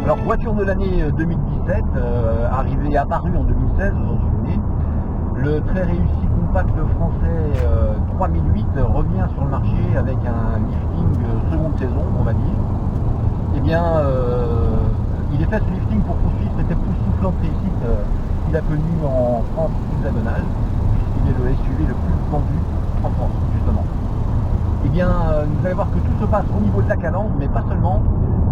Alors, voiture de l'année 2017, apparue en 2016, vous en souvenez. Le très réussi compact français 3008 revient sur le marché avec un lifting seconde saison, on va dire. Eh bien, il est fait ce lifting pour poursuivre cette époustouflante réussite qu'il a connue en France hexagonale, puisqu'il est le SUV le plus vendu en France, justement. Eh bien, vous allez voir que tout se passe au niveau de la calandre, mais pas seulement,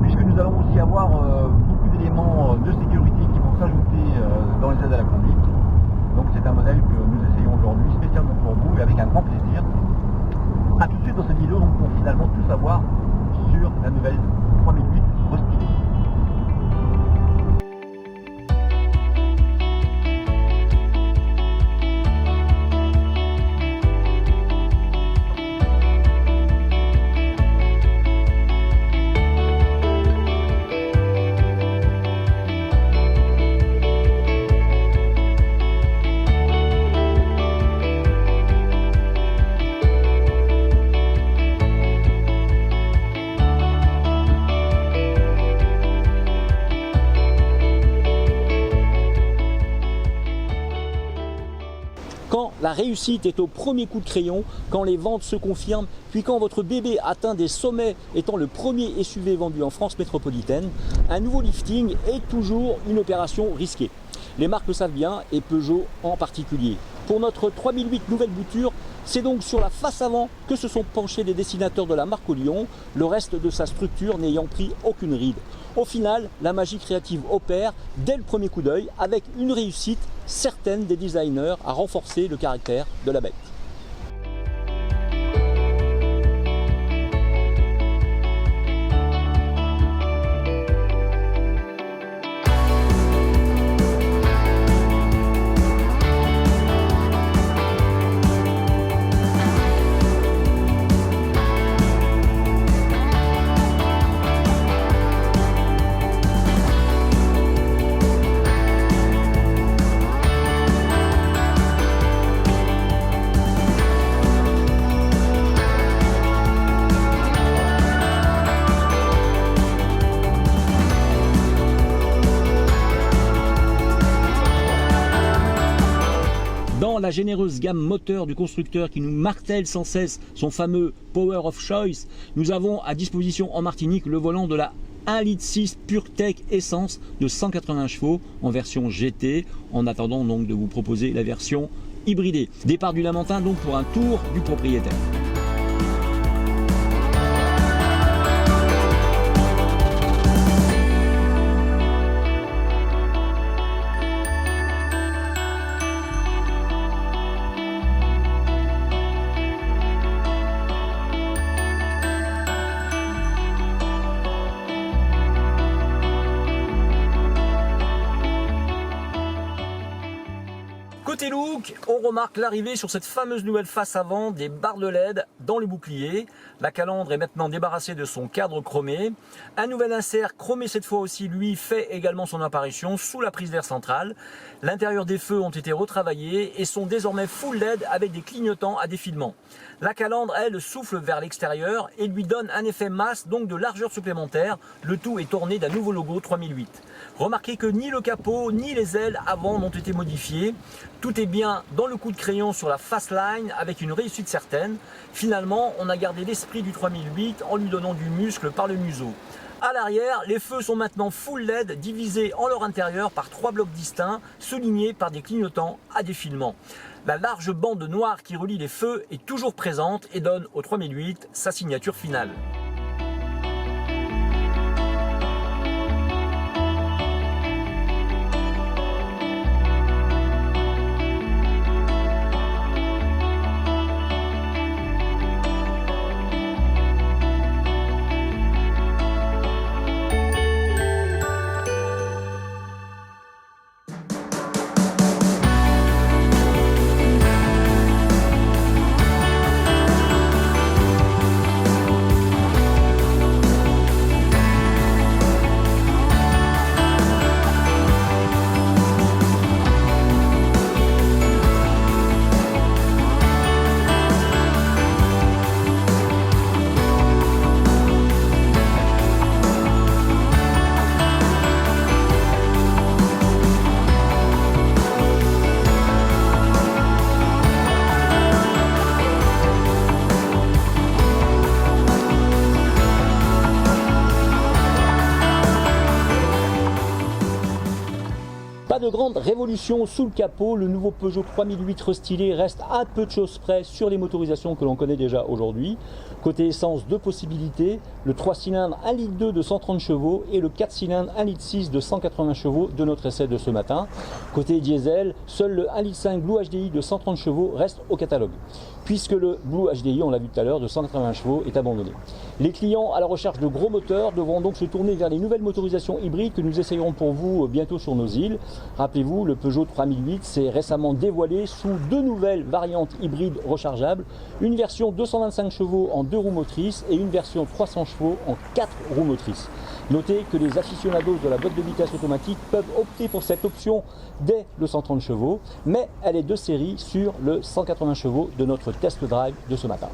puisque nous allons aussi avoir beaucoup d'éléments de sécurité qui vont s'ajouter dans les aides à la conduite. Donc c'est un modèle que nous essayons aujourd'hui spécialement pour vous et avec un grand plaisir. A tout de suite dans cette vidéo donc, pour finalement tout savoir sur la nouvelle 3008 restylée. Quand la réussite est au premier coup de crayon, quand les ventes se confirment, puis quand votre bébé atteint des sommets étant le premier SUV vendu en France métropolitaine, un nouveau lifting est toujours une opération risquée. Les marques le savent bien et Peugeot en particulier. Pour notre 3008 nouvelle bouture, c'est donc sur la face avant que se sont penchés les dessinateurs de la marque au Lyon, le reste de sa structure n'ayant pris aucune ride. Au final, la magie créative opère dès le premier coup d'œil avec une réussite certaine des designers à renforcer le caractère de la bête. Dans la généreuse gamme moteur du constructeur qui nous martèle sans cesse son fameux Power of Choice, nous avons à disposition en Martinique le volant de la 1,6 litre PureTech essence de 180 chevaux en version GT, en attendant donc de vous proposer la version hybridée. Départ du Lamentin donc pour un tour du propriétaire. Côté look, on remarque l'arrivée sur cette fameuse nouvelle face avant des barres de LED dans le bouclier. La calandre est maintenant débarrassée de son cadre chromé. Un nouvel insert chromé cette fois aussi, lui, fait également son apparition sous la prise d'air centrale. L'intérieur des feux ont été retravaillés et sont désormais full LED avec des clignotants à défilement. La calandre, elle, souffle vers l'extérieur et lui donne un effet masse, donc de largeur supplémentaire. Le tout est orné d'un nouveau logo 3008. Remarquez que ni le capot ni les ailes avant n'ont été modifiées. Tout est bien dans le coup de crayon sur la Fastline avec une réussite certaine. Finalement, on a gardé l'esprit du 3008 en lui donnant du muscle par le museau. À l'arrière, les feux sont maintenant full LED divisés en leur intérieur par 3 blocs distincts soulignés par des clignotants à défilement. La large bande noire qui relie les feux est toujours présente et donne au 3008 sa signature finale. de grande révolution sous le capot, le nouveau Peugeot 3008 restylé reste à peu de choses près sur les motorisations que l'on connaît déjà aujourd'hui. Côté essence, deux possibilités, le 3 cylindres 1,2 litre de 130 chevaux et le 4 cylindres 1,6 litre de 180 chevaux de notre essai de ce matin. Côté diesel, seul le 1,5 litre Blue HDI de 130 chevaux reste au catalogue, puisque le Blue HDI, on l'a vu tout à l'heure, de 180 chevaux est abandonné. Les clients à la recherche de gros moteurs devront donc se tourner vers les nouvelles motorisations hybrides que nous essayerons pour vous bientôt sur nos îles. Rappelez-vous, le Peugeot 3008 s'est récemment dévoilé sous deux nouvelles variantes hybrides rechargeables, une version 225 chevaux en 2 roues motrices et une version 300 chevaux en 4 roues motrices. Notez que les aficionados de la boîte de vitesse automatique peuvent opter pour cette option dès le 130 chevaux, mais elle est de série sur le 180 chevaux de notre test drive de ce matin.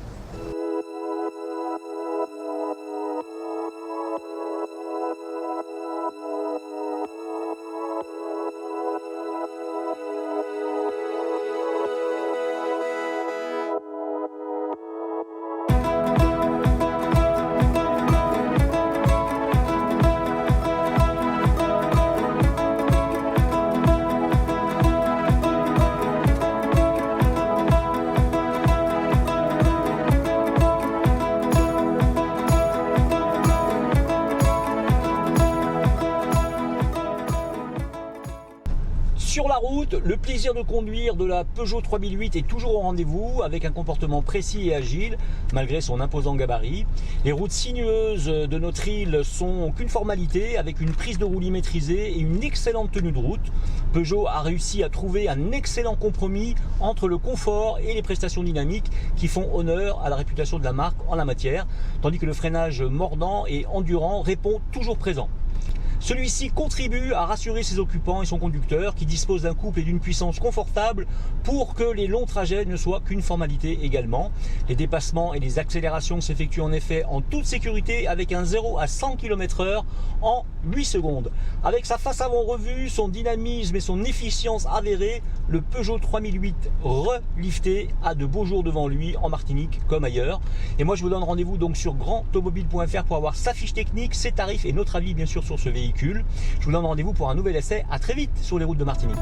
Sur la route, le plaisir de conduire de la Peugeot 3008 est toujours au rendez-vous avec un comportement précis et agile malgré son imposant gabarit. Les routes sinueuses de notre île sont qu'une formalité avec une prise de roulis maîtrisée et une excellente tenue de route. Peugeot a réussi à trouver un excellent compromis entre le confort et les prestations dynamiques qui font honneur à la réputation de la marque en la matière, tandis que le freinage mordant et endurant répond toujours présent. Celui-ci contribue à rassurer ses occupants et son conducteur qui dispose d'un couple et d'une puissance confortable pour que les longs trajets ne soient qu'une formalité également. Les dépassements et les accélérations s'effectuent en effet en toute sécurité avec un 0 à 100 km/h en 8 secondes. Avec sa face avant revue, son dynamisme et son efficience avérée, le Peugeot 3008 relifté a de beaux jours devant lui en Martinique comme ailleurs. Et moi je vous donne rendez-vous donc sur grandautomobile.fr pour avoir sa fiche technique, ses tarifs et notre avis bien sûr sur ce véhicule. Je vous donne rendez-vous pour un nouvel essai. À très vite sur les routes de Martinique.